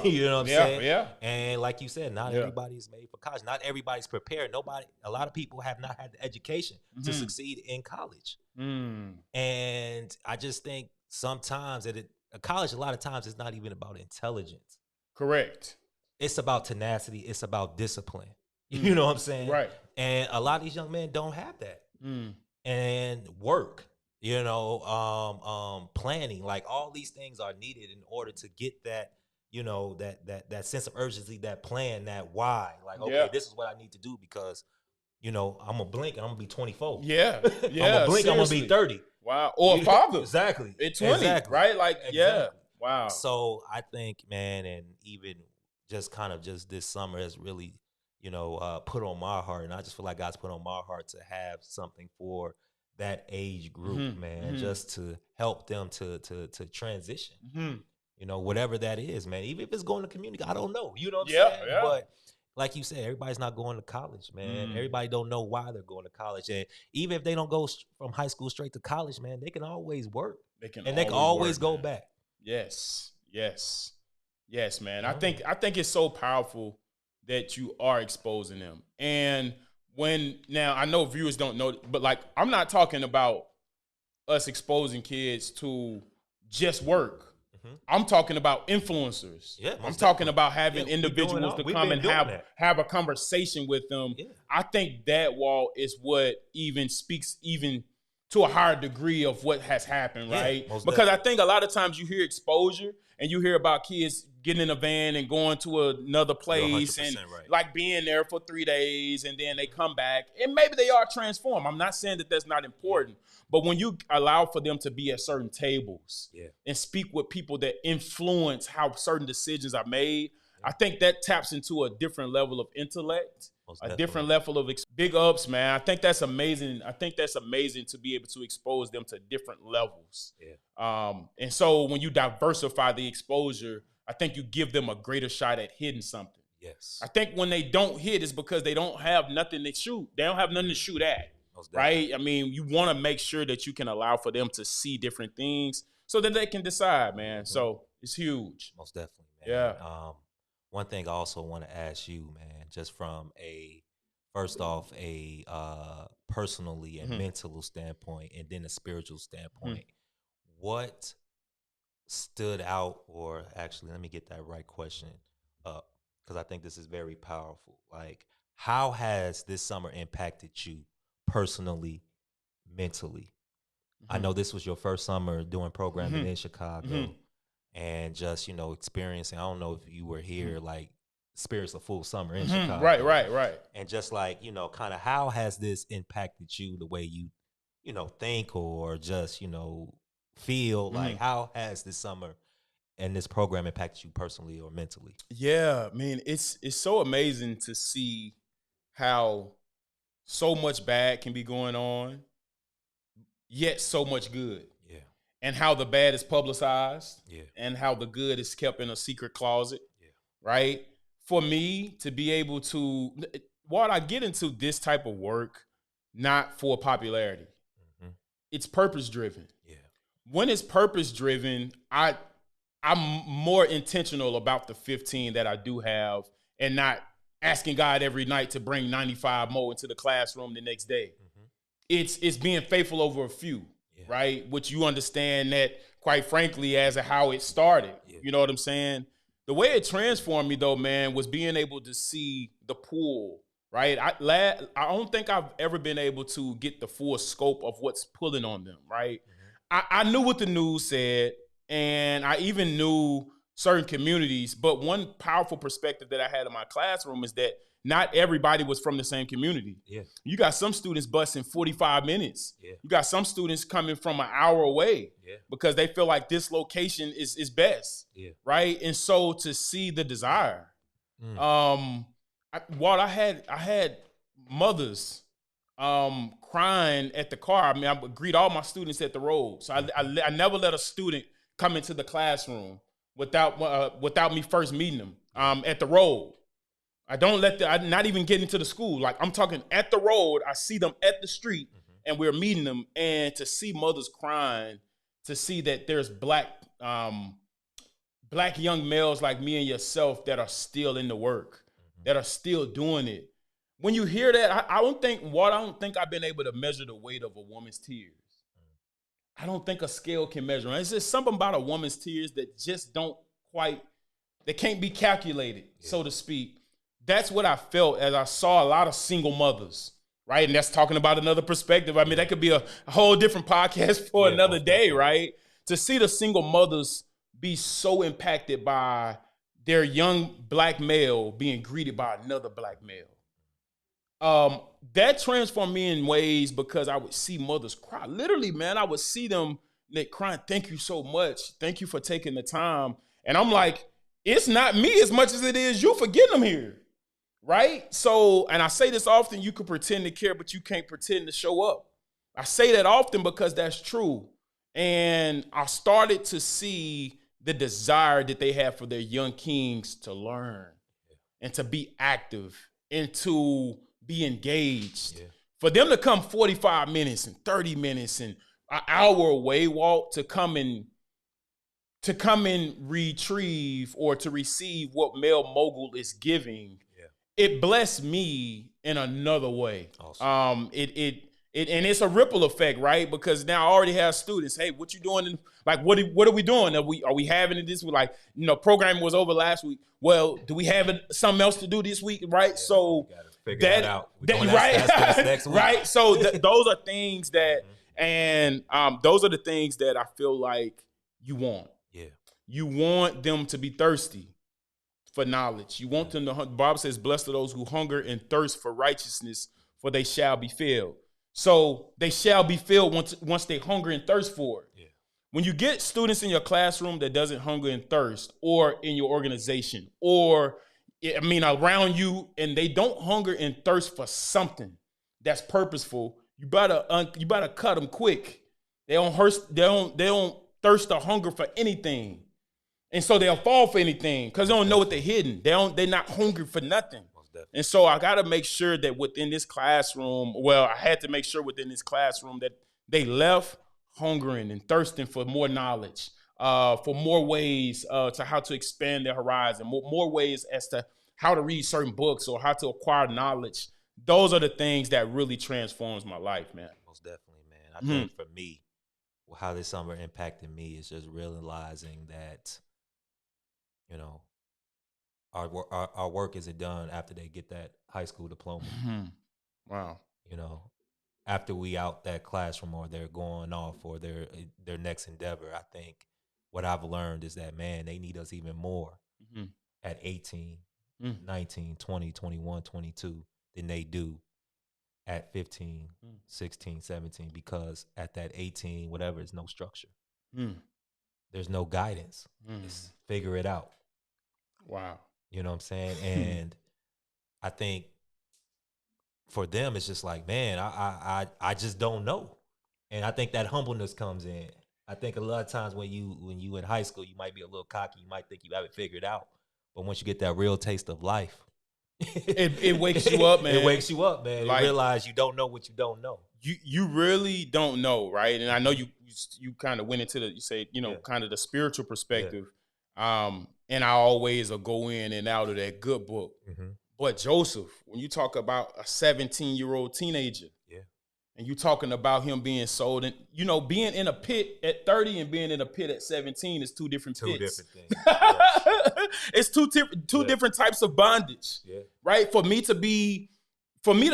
You know what I'm saying? Yeah. And like you said, not everybody's made for college. Not everybody's prepared. A lot of people have not had the education to succeed in college. And I just think sometimes a college, a lot of times, it's not even about intelligence. Correct. It's about tenacity. It's about discipline. You know what I'm saying? Right. And a lot of these young men don't have that. And work, planning, like all these things are needed in order to get that, that sense of urgency, that plan, that why. Like, okay, this is what I need to do because, I'm gonna blink and I'm gonna be 24. Yeah. I'm gonna blink, I'm gonna be 30. Wow. Or a father. Exactly. At 20, exactly. right? Like, exactly. Yeah. Wow. So I think, man, and even just kind of just this summer has really, put on my heart. And I just feel like God's put on my heart to have something for that age group, man, just to help them to transition. Whatever that is, man. Even if it's going to community, I don't know. You know what I'm saying? Yeah. But like you said, everybody's not going to college, man. Everybody don't know why they're going to college. And even if they don't go from high school straight to college, man, they can always work. They can always go back. Yes, man. I think it's so powerful that you are exposing them. And now I know viewers don't know, but like I'm not talking about us exposing kids to just work. I'm talking about influencers. Yeah, I'm talking about having individuals to come and have a conversation with them. Yeah. I think that wall is what even speaks even to a higher degree of what has happened, right? Because I think a lot of times you hear exposure and you hear about kids getting in a van and going to another place and like being there for 3 days and then they come back and maybe they are transformed. I'm not saying that that's not important, but when you allow for them to be at certain tables and speak with people that influence how certain decisions are made, I think that taps into a different level of intellect, a different level of big ups, man. I think that's amazing. I think that's amazing to be able to expose them to different levels. And so when you diversify the exposure, I think you give them a greater shot at hitting something. Yes. I think when they don't hit, it's because they don't have nothing to shoot. They don't have nothing to shoot at, right? I mean, you want to make sure that you can allow for them to see different things so that they can decide, man. So it's huge. Most definitely, man. Yeah. One thing I also want to ask you, man, just from first off, a personally and mental standpoint, and then a spiritual standpoint, what stood out, or actually, let me get that right question up, because I think this is very powerful. Like, how has this summer impacted you personally, mentally? I know this was your first summer doing programming in Chicago, and just, experiencing, I don't know if you were here, like, experience a full summer in Chicago. Right. And just like, kind of how has this impacted you, the way you, think or just, feel? Like, how has this summer and this program impacted you personally or mentally? Yeah, I mean, it's so amazing to see how so much bad can be going on, yet so much good. Yeah. And how the bad is publicized. Yeah. And how the good is kept in a secret closet. Yeah. Right? For me to be able to, while I get into this type of work, not for popularity, it's purpose driven. Yeah. When it's purpose driven, I'm more intentional about the 15 that I do have and not asking God every night to bring 95 more into the classroom the next day. It's being faithful over a few, right? Which you understand that, quite frankly, as to how it started. You know what I'm saying? The way it transformed me, though, man, was being able to see the pull, right? I don't think I've ever been able to get the full scope of what's pulling on them, right? I knew what the news said, and I even knew certain communities. But one powerful perspective that I had in my classroom is that not everybody was from the same community. Yeah. You got some students busing 45 minutes. Yeah. You got some students coming from an hour away because they feel like this location is best. Yeah. Right. And so to see the desire, I had mothers crying at the car. I mean, I would greet all my students at the road. So I never let a student come into the classroom without me first meeting them at the road. I don't I'm not even getting to the school. Like, I'm talking at the road. I see them at the street and we're meeting them. And to see mothers crying, to see that there's black young males like me and yourself that are still in the work, that are still doing it. When you hear that, I don't think I've been able to measure the weight of a woman's tears. I don't think a scale can measure it. It's just something about a woman's tears that just they can't be calculated, so to speak. That's what I felt as I saw a lot of single mothers, right? And that's talking about another perspective. I mean, that could be a whole different podcast for another day, right? To see the single mothers be so impacted by their young black male being greeted by another black male. That transformed me in ways because I would see mothers cry. Literally, man, I would see them crying, thank you so much. Thank you for taking the time. And I'm like, it's not me as much as it is you for getting them here. Right? So, and I say this often, you can pretend to care, but you can't pretend to show up. I say that often because that's true. And I started to see the desire that they have for their young kings to learn and to be active and to be engaged. Yeah. For them to come 45 minutes and 30 minutes and an hour away, Walt, to come and retrieve or to receive what Male Mogul is giving, it blessed me in another way. Awesome. And it's a ripple effect, right? Because now I already have students. Hey, what you doing? Like, what are we doing? Are we having it this week? Like, programming was over last week. Well, do we have something else to do this week? Right? Yeah, so figure that out. Right? Next week. Right. So those are things that, and those are the things that I feel like you want. Yeah. You want them to be thirsty for knowledge. You want them to, the Bible says, blessed are those who hunger and thirst for righteousness, for they shall be filled. So they shall be filled once they hunger and thirst for it. Yeah. When you get students in your classroom that doesn't hunger and thirst, or in your organization, or around you, and they don't hunger and thirst for something that's purposeful, you better cut them quick. They don't thirst or hunger for anything. And so they'll fall for anything because they don't know what they're hidden. They're not hungry for nothing. And so I got to make sure that within this classroom, I had to make sure within this classroom that they left hungering and thirsting for more knowledge, for more ways to how to expand their horizon, more ways as to how to read certain books or how to acquire knowledge. Those are the things that really transforms my life, man. Most definitely, man. I think for me, how this summer impacted me is just realizing that, our work isn't done after they get that high school diploma. Mm-hmm. Wow. After we out that classroom or they're going off or their next endeavor, I think what I've learned is that, man, they need us even more at 18, 19, 20, 21, 22 than they do at 15, 16, 17, because at that 18, whatever, there's no structure. There's no guidance. It's figure it out. Wow. You know what I'm saying? And I think for them, it's just like, man, I just don't know. And I think that humbleness comes in. I think a lot of times when you in high school, you might be a little cocky. You might think you have it figured out. But once you get that real taste of life, it wakes you up, man. It wakes you up, man. Like, you realize you don't know what you don't know. You really don't know, right? And I know you kind of went into kind of the spiritual perspective. Yeah. And I always will go in and out of that good book. Mm-hmm. But Joseph, when you talk about a 17-year-old teenager, and you talking about him being sold, and being in a pit at 30 and being in a pit at 17 is two different pits. Two different things. Yes. It's two different types of bondage. Yeah. Right? For me to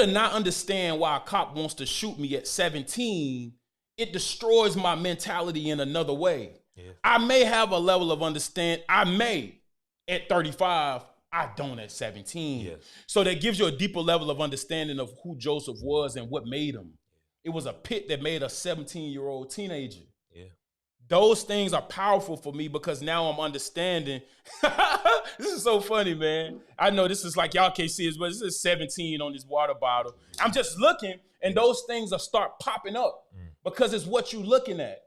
not understand why a cop wants to shoot me at 17, it destroys my mentality in another way. Yeah. I may have a level of understand. I may at 35. I don't at 17. Yes. So that gives you a deeper level of understanding of who Joseph was and what made him. It was a pit that made a 17-year-old teenager. Yeah. Those things are powerful for me because now I'm understanding. This is so funny, man. I know this is like y'all can't see it, but this is 17 on this water bottle. I'm just looking, and those things will start popping up because it's what you're looking at,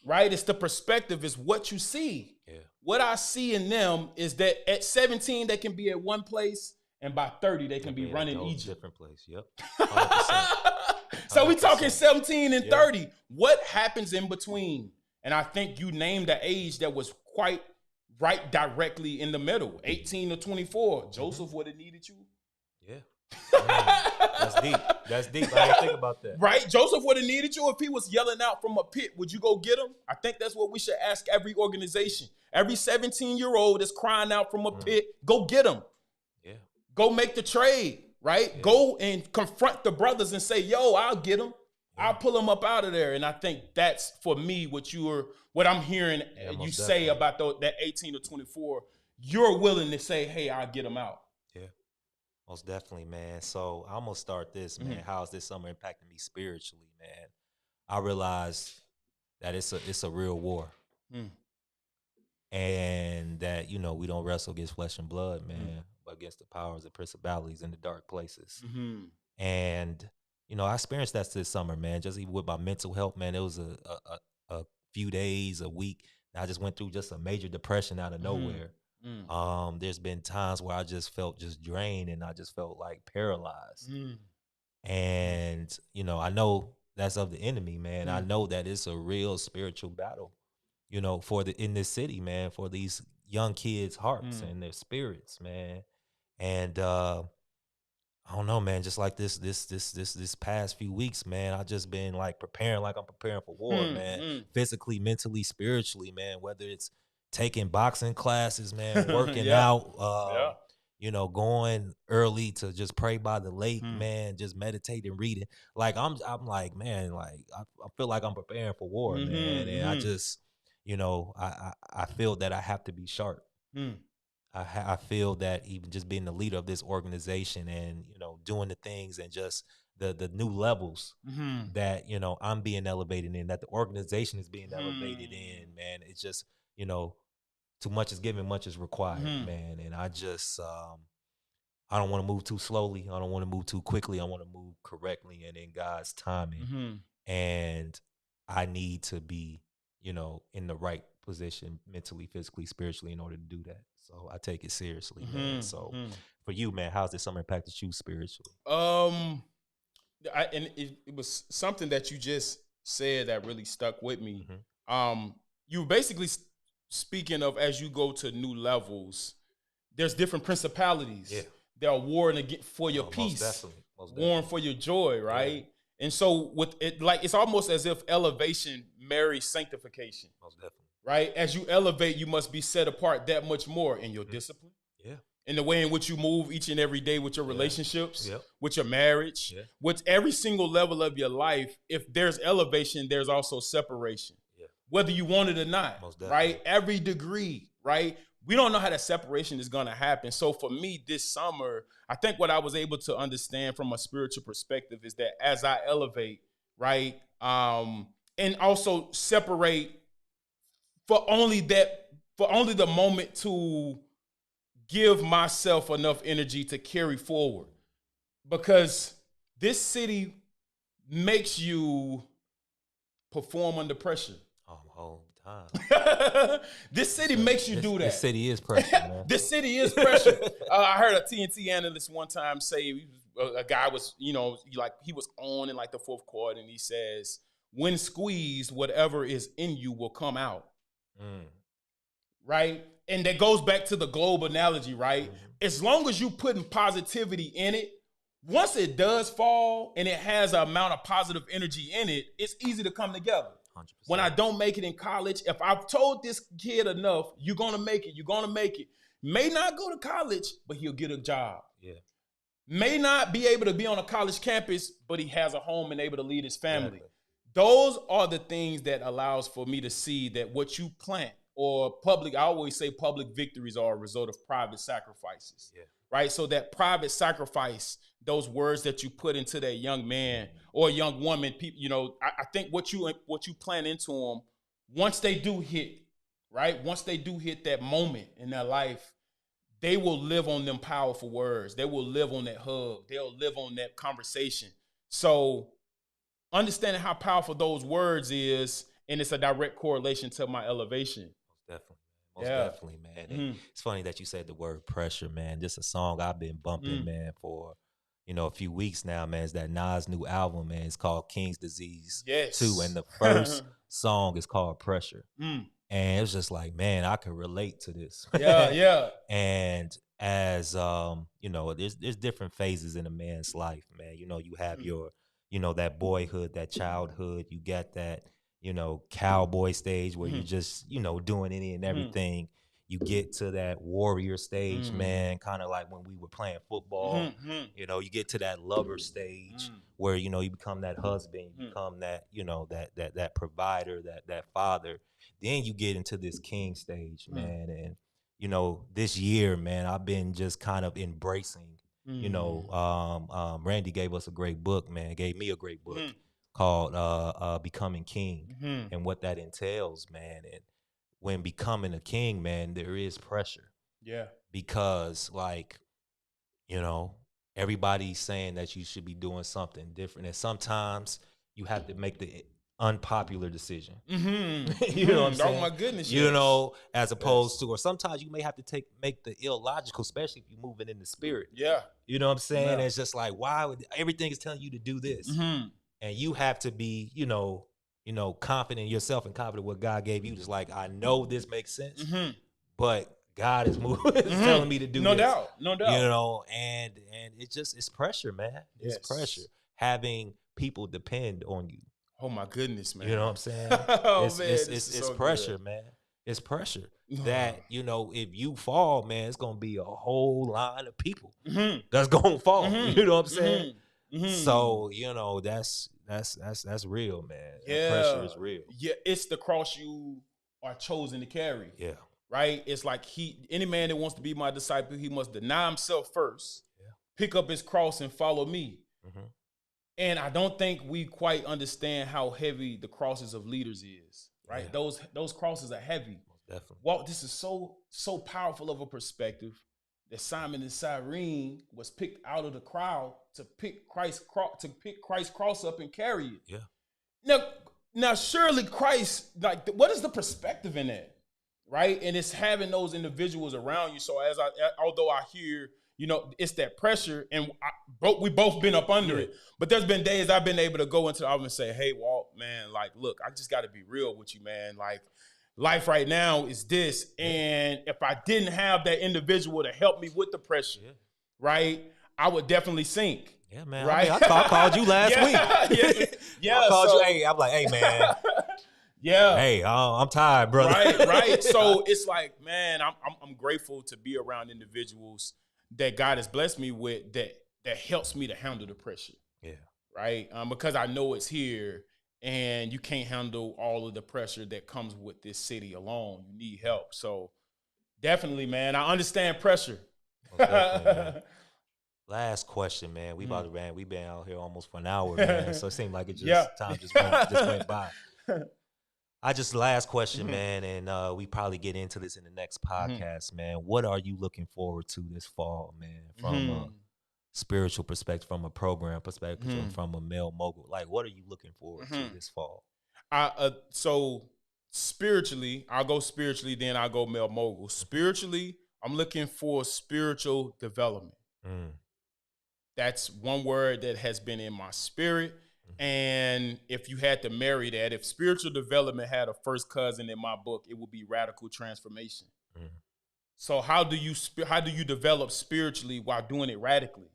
right? It's the perspective, it's what you see. Yeah. What I see in them is that at 17, they can be at one place, and by 30, they can be running Egypt. Different place, yep. 100%. So we talking 17 and Yeah. 30. What happens in between? And I think you named the age that was quite right directly in the middle, 18 to 24. Joseph would have needed you. Yeah. That's deep. That's deep. I didn't think about that. Right? Joseph would have needed you if he was yelling out from a pit. Would you go get him? I think that's what we should ask every organization. Every 17-year-old that's crying out from a pit, go get him. Yeah. Go make the trade, right? Yeah. Go and confront the brothers and say, yo, I'll get him. I'll pull them up out of there. And I think that's, for me, what I'm hearing you say about that 18 to 24. You're willing to say, hey, I'll get them out. Yeah. Most definitely, man. So I'm going to start this, man. How's this summer impacting me spiritually, man? I realized that it's a real war. And that, we don't wrestle against flesh and blood, man, but against the powers and principalities in the dark places. And, I experienced that this summer, man, just even with my mental health, man. It was a few days, a week. I just went through just a major depression out of nowhere. There's been times where I just felt just drained and I just felt like paralyzed. And, I know that's of the enemy, man. I know that it's a real spiritual battle, in this city, man, for these young kids' hearts and their spirits, man. And I don't know, man, just like this past few weeks, man, I just been like preparing like I'm preparing for war, man. Physically, mentally, spiritually, man, whether it's taking boxing classes, man, working out, going early to just pray by the lake, man, just meditating, reading. Like I'm like, man, like I feel like I'm preparing for war, man. And I just, I feel that I have to be sharp. I feel that even just being the leader of this organization and, doing the things and just the new levels that, I'm being elevated in, that the organization is being elevated in, man. It's just, too much is given, much is required, man. And I just, I don't want to move too slowly. I don't want to move too quickly. I want to move correctly and in God's timing. And I need to be, in the right position mentally, physically, spiritually in order to do that. So I take it seriously, man. So for you, man, how's this summer impacted you spiritually? It was something that you just said that really stuck with me. You were basically speaking of, as you go to new levels, there's different principalities. They are warring for your peace, most definitely. Warring for your joy, right? Yeah. And so with it, like, it's almost as if elevation marries sanctification. Most definitely. Right? As you elevate, you must be set apart that much more in your discipline. Yeah. In the way in which you move each and every day with your relationships, with your marriage, with every single level of your life. If there's elevation, there's also separation. Yeah. Whether you want it or not, right? Every degree, right? We don't know how that separation is going to happen. So for me this summer, I think what I was able to understand from a spiritual perspective is that as I elevate, right, and also separate for only the moment to give myself enough energy to carry forward, because this city makes you perform under pressure. Whole time. This city makes you do that. This city is pressure, man. This city is pressure. I heard a TNT analyst one time say a guy was, like he was on in like the fourth quarter, and he says, when squeezed, whatever is in you will come out. Right? And that goes back to the globe analogy, right? As long as you putting positivity in it, once it does fall and it has an amount of positive energy in it, it's easy to come together. 100%. When I don't make it in college, if I've told this kid enough, you're going to make it. May not go to college, but he'll get a job. Yeah. May not be able to be on a college campus, but he has a home and able to lead his family. Exactly. those are the things that allows for me to see that what you plant or public, I always say public victories are a result of private sacrifices, right? So that private sacrifice, those words that you put into that young man or young woman, people, you know, I think what you plant into them, once they do hit, right? Once they do hit that moment in their life, they will live on them powerful words. They will live on that hug. They'll live on that conversation. So understanding how powerful those words is, and it's a direct correlation to my elevation. Most definitely, man. And it's funny that you said the word pressure, man. This is a song I've been bumping, man, for, you know, a few weeks now, man. It's that Nas new album, man. It's called King's Disease 2. And the first song is called Pressure. And it was just like, man, I can relate to this. Yeah. And as, you know, there's different phases in a man's life, man. You know, you have your, you know, that boyhood, that childhood. You got that, you know, cowboy stage where you're just, you know, doing any and everything. You get to that warrior stage, man, kind of like when we were playing football. You know, you get to that lover stage where, you know, you become that husband, you become that, you know, that provider, that father. Then you get into this king stage, man. And, you know, this year, man, I've been just kind of embracing, you know, Randy gave us a great book, man, gave me a great book called Becoming King and what that entails, man. And when becoming a king, man, there is pressure. Yeah. Because, like, you know, everybody's saying that you should be doing something different. And sometimes you have to make the unpopular decision. You know what I'm saying? Oh, my goodness. You know, as opposed to, or sometimes you may have to make the illogical, especially if you're moving in the spirit. Yeah. You know what I'm saying? It's just like, why would everything is telling you to do this? And you have to be, you know, confident in yourself and confident what God gave you. Just like, I know this makes sense, but God is moving, is telling me to do this. No doubt. You know, and it's pressure, man. It's pressure. Having people depend on you. Oh my goodness, man. You know what I'm saying? It's so pressure, good. man. It's pressure that, you know, if you fall, man, it's gonna be a whole line of people that's gonna fall. You know what I'm saying? So, you know, that's real, man. Yeah. That pressure is real. Yeah, it's the cross you are chosen to carry. Yeah. Right? It's like any man that wants to be my disciple, he must deny himself first, pick up his cross and follow me. And I don't think we quite understand how heavy the crosses of leaders is, right? Yeah. Those crosses are heavy. Definitely. Well, this is so powerful of a perspective that Simon and Cyrene was picked out of the crowd to pick Christ's cross up and carry it. Yeah. Now surely Christ, like, what is the perspective in that, right? And it's having those individuals around you. So although I hear, you know, it's that pressure, and we both been up under it. But there's been days I've been able to go into the office and say, hey, Walt, man, like, look, I just got to be real with you, man. Like, life right now is this. And if I didn't have that individual to help me with the pressure, right, I would definitely sink. Yeah, man. Right? I called you last week. I called you. Hey, I'm like, hey, man. Hey, I'm tired, brother. Right. So it's like, man, I'm grateful to be around individuals that God has blessed me with that helps me to handle the pressure. Yeah. Right. Because I know it's here, and you can't handle all of the pressure that comes with this city alone. You need help. So definitely, man, I understand pressure. Man. Last question, man. We've been out here almost for an hour, man. So it seemed like time just went by. Last question, man, and we probably get into this in the next podcast, man. What are you looking forward to this fall, man, from a spiritual perspective, from a program perspective, from a male mogul? Like, what are you looking forward to this fall? So spiritually, I'll go spiritually, then I'll go male mogul. Spiritually, I'm looking for spiritual development. That's one word that has been in my spirit. And if you had to marry that, if spiritual development had a first cousin in my book, it would be radical transformation. So how do you develop spiritually while doing it radically?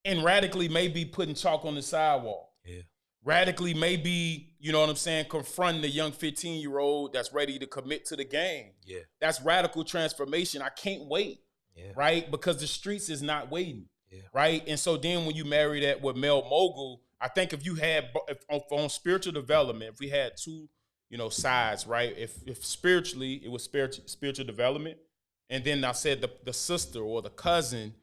And radically may be putting chalk on the sidewalk. Yeah. Radically may be, you know what I'm saying, confronting the young 15-year-old that's ready to commit to the game. Yeah. That's radical transformation. I can't wait. Yeah. Right? Because the streets is not waiting. Yeah. Right? And so then when you marry that with male mogul, I think if you had on spiritual development, if we had two, sides, right? If spiritually it was spiritual development, and then I said the sister or the cousin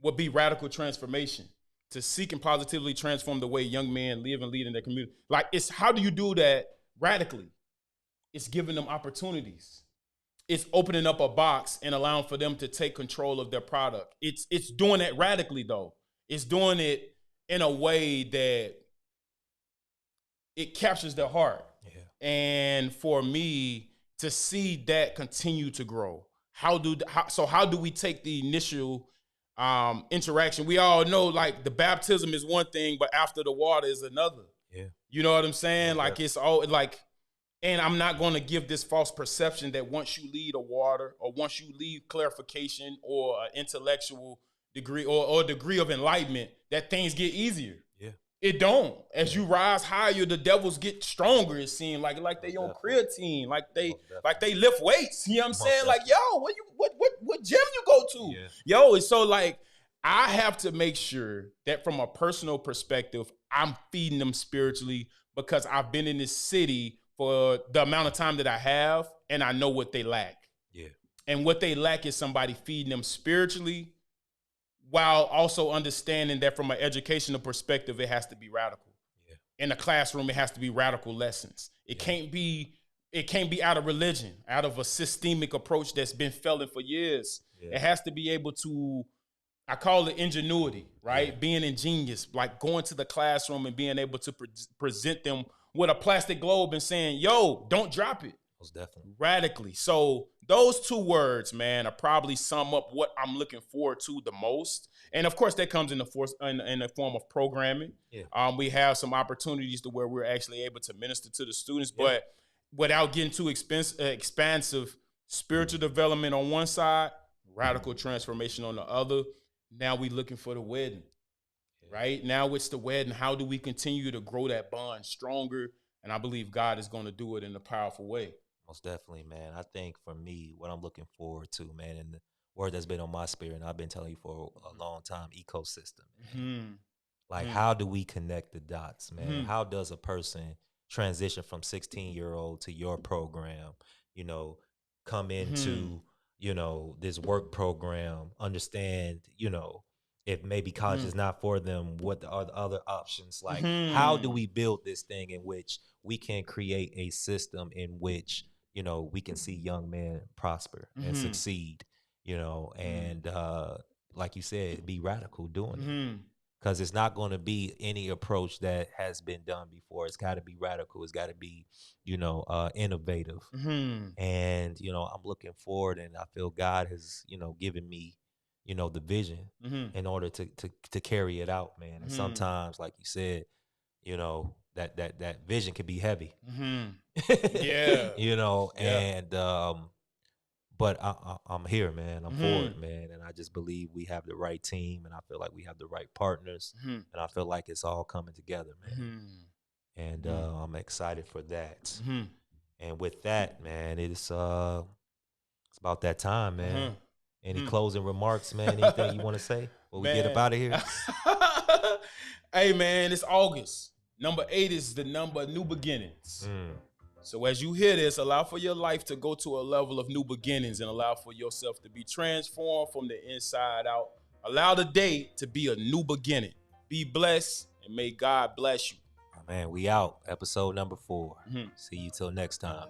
would be radical transformation to seek and positively transform the way young men live and lead in their community. Like, it's how do you do that radically? It's giving them opportunities. It's opening up a box and allowing for them to take control of their product. It's doing that radically, though. It's doing it in a way that it captures their heart. Yeah. And for me to see that continue to grow, how do we take the initial interaction? We all know, like, the baptism is one thing, but after the water is another. Yeah. You know what I'm saying? Yeah. Like, it's all like, and I'm not going to give this false perception that once you lead a water or once you lead clarification or an intellectual degree or a degree of enlightenment, that things get easier. Yeah. It don't. As you rise higher, the devils get stronger. It seems like they on creatine, like they lift weights. You know what I'm saying? Like, yo, what gym you go to? Yeah. Yo, it's so like I have to make sure that from a personal perspective, I'm feeding them spiritually because I've been in this city for the amount of time that I have, and I know what they lack. Yeah. And what they lack is somebody feeding them spiritually, while also understanding that from an educational perspective, it has to be radical. Yeah. In the classroom, it has to be radical lessons. It can't be out of religion, out of a systemic approach that's been failing for years. Yeah. It has to be able to, I call it ingenuity, right? Yeah. Being ingenious, like going to the classroom and being able to present them with a plastic globe and saying, yo, don't drop it. Most definitely. Radically. So those two words, man, are probably sum up what I'm looking forward to the most. And of course, that comes in the form of programming. Yeah. We have some opportunities to where we're actually able to minister to the students, but without getting too expansive, spiritual development on one side, radical transformation on the other. Now we looking for the wedding, right? Now it's the wedding. How do we continue to grow that bond stronger? And I believe God is going to do it in a powerful way. Most definitely, man. I think for me, what I'm looking forward to, man, and the word that's been on my spirit, and I've been telling you for a long time, ecosystem. Mm-hmm. Like, how do we connect the dots, man? Mm-hmm. How does a person transition from 16-year-old to your program, come into, this work program, understand, if maybe college is not for them, what are the other options? Like, how do we build this thing in which we can create a system in which, we can see young men prosper and succeed, and like you said, be radical doing it. Because it's not going to be any approach that has been done before. It's got to be radical. It's got to be, innovative. And, I'm looking forward, and I feel God has, given me, the vision in order to carry it out, man. And sometimes, like you said, that vision can be heavy. Yeah. And but I'm here, man. I'm forward, man. And I just believe we have the right team, and I feel like we have the right partners, and I feel like it's all coming together, man. And I'm excited for that. And with that, man, it's about that time, man. Any closing remarks, man? Anything you want to say before we get up out of here? Hey, man, it's August. Number 8 is the number of new beginnings. So as you hear this, allow for your life to go to a level of new beginnings and allow for yourself to be transformed from the inside out. Allow the day to be a new beginning. Be blessed, and may God bless you. Man, we out. Episode number 4. See you till next time.